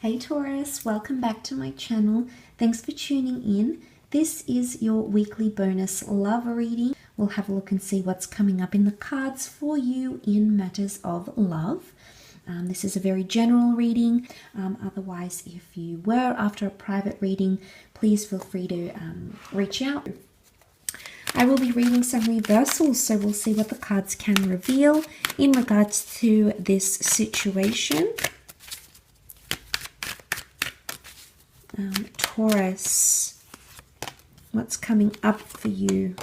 Hey Taurus, welcome back to my channel. Thanks for tuning in. This is your weekly bonus love reading. We'll have a look and see what's coming up in the cards for you in matters of love. This is a very general reading. Otherwise, if you were after a private reading, please feel free to reach out. I will be reading some reversals, so we'll see what the cards can reveal in regards to this situation. Taurus, what's coming up for you?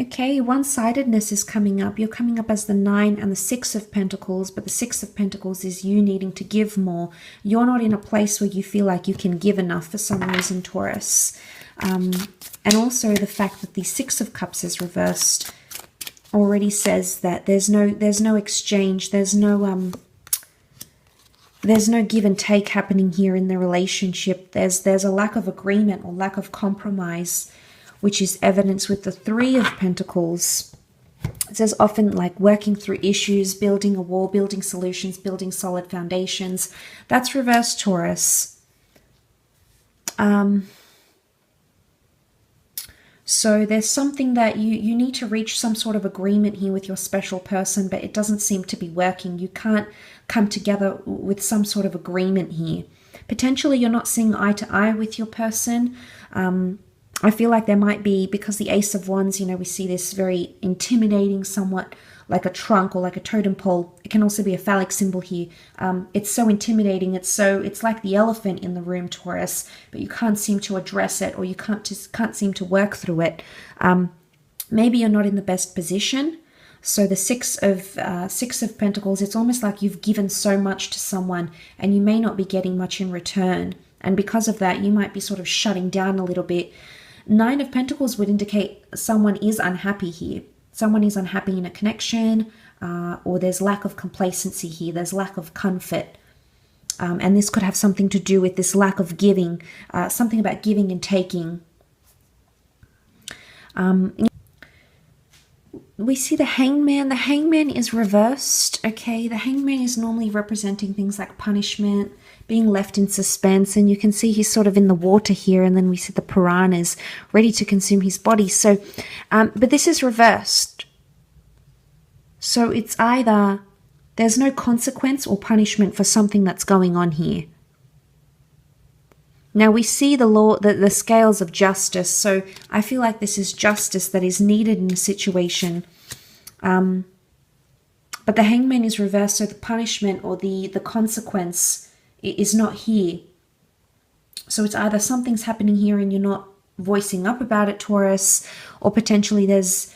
Okay, one-sidedness is coming up. You're coming up as the 9 and the 6 of Pentacles, but the 6 of Pentacles is you needing to give more. You're not in a place where you feel like you can give enough for some reason, Taurus. And also the fact that the 6 of Cups is reversed already says that there's no exchange, there's no give and take happening here in the relationship. There's a lack of agreement or lack of compromise, which is evidenced with the 3 of Pentacles. It says often like working through issues, building a wall, building solutions, building solid foundations. That's reversed, Taurus. So there's something that you need to reach some sort of agreement here with your special person, but it doesn't seem to be working. You can't come together with some sort of agreement here. Potentially you're not seeing eye to eye with your person. I feel like there might be, because the Ace of Wands, we see this very intimidating, somewhat like a trunk or like a totem pole. It can also be a phallic symbol here. It's so intimidating. It's like the elephant in the room, Taurus, but you can't seem to address it, or you can't seem to work through it. Maybe you're not in the best position. So the 6 of Pentacles, it's almost like you've given so much to someone and you may not be getting much in return. And because of that, you might be sort of shutting down a little bit. 9 of Pentacles would indicate someone is unhappy here. Someone is unhappy in a connection, or there's lack of complacency here. There's lack of comfort. And this could have something to do with this lack of giving, something about giving and taking. We see the Hangman. The Hangman is reversed, okay? The Hangman is normally representing things like punishment, being left in suspense, and you can see he's sort of in the water here, and then we see the piranhas ready to consume his body. So, but this is reversed. So it's either there's no consequence or punishment for something that's going on here. Now we see the scales of justice, so I feel like this is justice that is needed in a situation. But the Hangman is reversed, so the punishment or the consequence is not here. So it's either something's happening here and you're not voicing up about it, Taurus, or potentially there's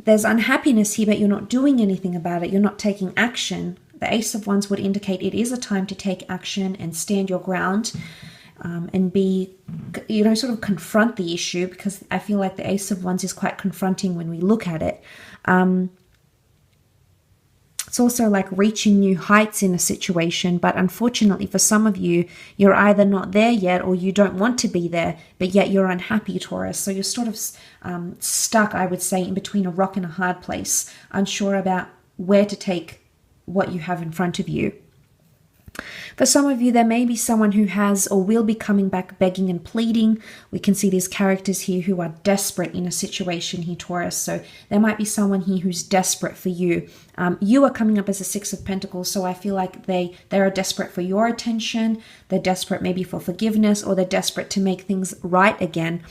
unhappiness here, but you're not doing anything about it. You're not taking action. The Ace of Wands would indicate it is a time to take action and stand your ground. And be, sort of confront the issue, because I feel like the Ace of Wands is quite confronting when we look at it. It's also like reaching new heights in a situation, but unfortunately for some of you, you're either not there yet or you don't want to be there, but yet you're unhappy, Taurus. So you're sort of stuck, I would say, in between a rock and a hard place, unsure about where to take what you have in front of you. For some of you, there may be someone who has or will be coming back begging and pleading. We can see these characters here who are desperate in a situation here, Taurus. So there might be someone here who's desperate for you. You are coming up as a 6 of Pentacles, so I feel like they are desperate for your attention. They're desperate maybe for forgiveness, or they're desperate to make things right again.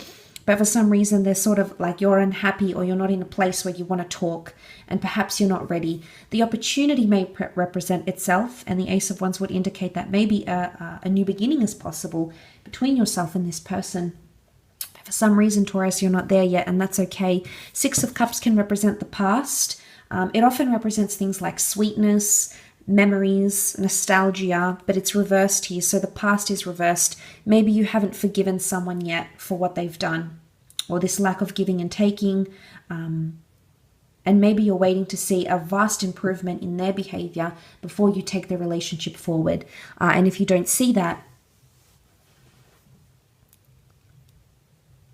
But for some reason, they're sort of like you're unhappy, or you're not in a place where you want to talk, and perhaps you're not ready. The opportunity may represent itself, and the Ace of Wands would indicate that maybe a new beginning is possible between yourself and this person. But for some reason, Taurus, you're not there yet, and that's okay. 6 of Cups can represent the past. It often represents things like sweetness, memories, nostalgia, but it's reversed here. So the past is reversed. Maybe you haven't forgiven someone yet for what they've done, or this lack of giving and taking, and maybe you're waiting to see a vast improvement in their behavior before you take the relationship forward. And if you don't see that,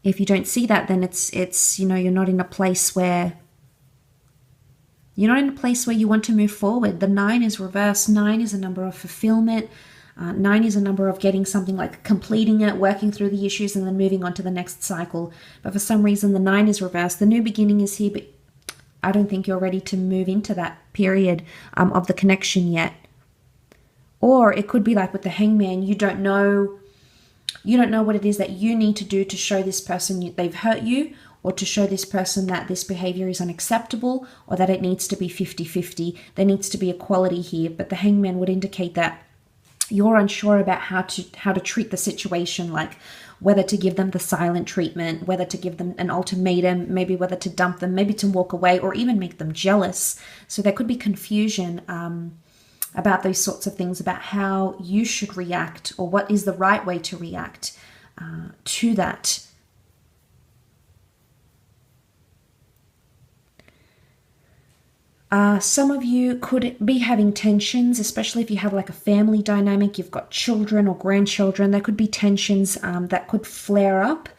then it's you're not in a place where You're not in a place where you want to move forward. The 9 is reversed. 9 is a number of fulfillment. 9 is a number of getting something, like completing it, working through the issues, and then moving on to the next cycle. But for some reason, the 9 is reversed. The new beginning is here, but I don't think you're ready to move into that period of the connection yet. Or it could be like with the Hangman, you don't know what it is that you need to do to show this person they've hurt you, or to show this person that this behavior is unacceptable, or that it needs to be 50-50. There needs to be equality here. But the Hangman would indicate that you're unsure about how to treat the situation, like whether to give them the silent treatment, whether to give them an ultimatum, maybe whether to dump them, maybe to walk away, or even make them jealous. So there could be confusion about those sorts of things, about how you should react, or what is the right way to react to that. Some of you could be having tensions, especially if you have like a family dynamic, you've got children or grandchildren. There could be tensions that could flare up,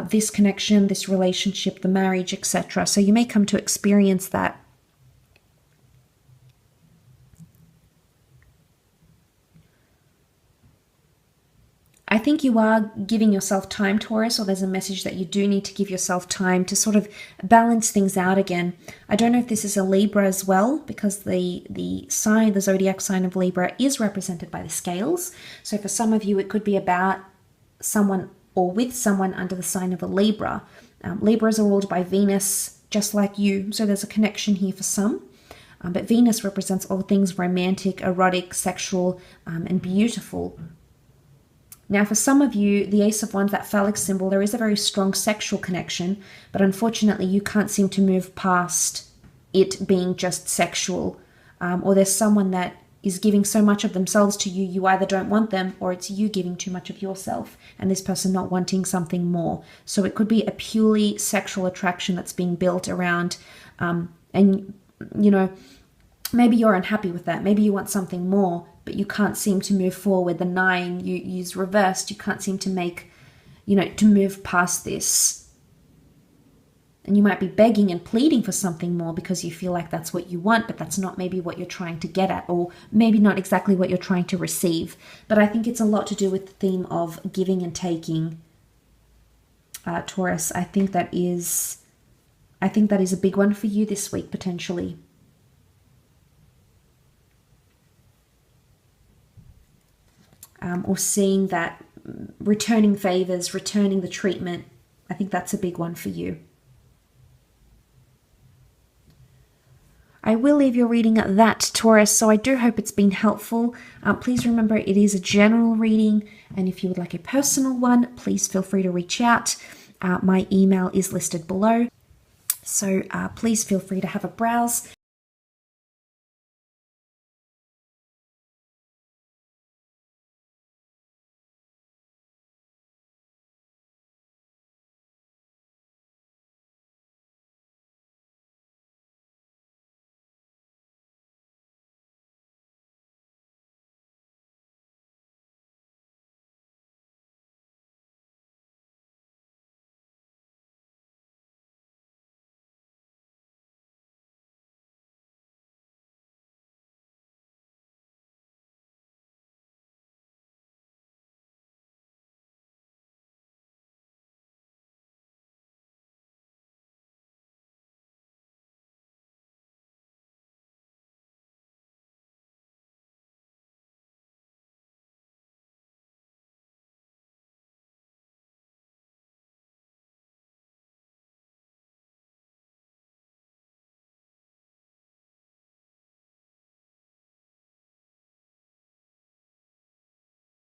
this connection, this relationship, the marriage, etc. So you may come to experience that. I think you are giving yourself time, Taurus, or there's a message that you do need to give yourself time to sort of balance things out again. I don't know if this is a Libra as well, because the zodiac sign of Libra is represented by the scales. So for some of you, it could be about someone or with someone under the sign of a Libra. Libras are ruled by Venus, just like you. So there's a connection here for some. But Venus represents all things romantic, erotic, sexual, and beautiful. Now, for some of you, the Ace of Wands, that phallic symbol, there is a very strong sexual connection, but unfortunately you can't seem to move past it being just sexual. Or there's someone that is giving so much of themselves to you, you either don't want them, or it's you giving too much of yourself and this person not wanting something more. So it could be a purely sexual attraction that's being built around, and you know, maybe you're unhappy with that. Maybe you want something more, but you can't seem to move forward. The 9 you use reversed. You can't seem to make, to move past this. And you might be begging and pleading for something more because you feel like that's what you want, but that's not maybe what you're trying to get at, or maybe not exactly what you're trying to receive. But I think it's a lot to do with the theme of giving and taking, Taurus. I think that is a big one for you this week, potentially. Or seeing that, returning favors, returning the treatment. I think that's a big one for you. I will leave your reading at that, Taurus, so I do hope it's been helpful. Please remember it is a general reading, and if you would like a personal one, please feel free to reach out. My email is listed below, so please feel free to have a browse.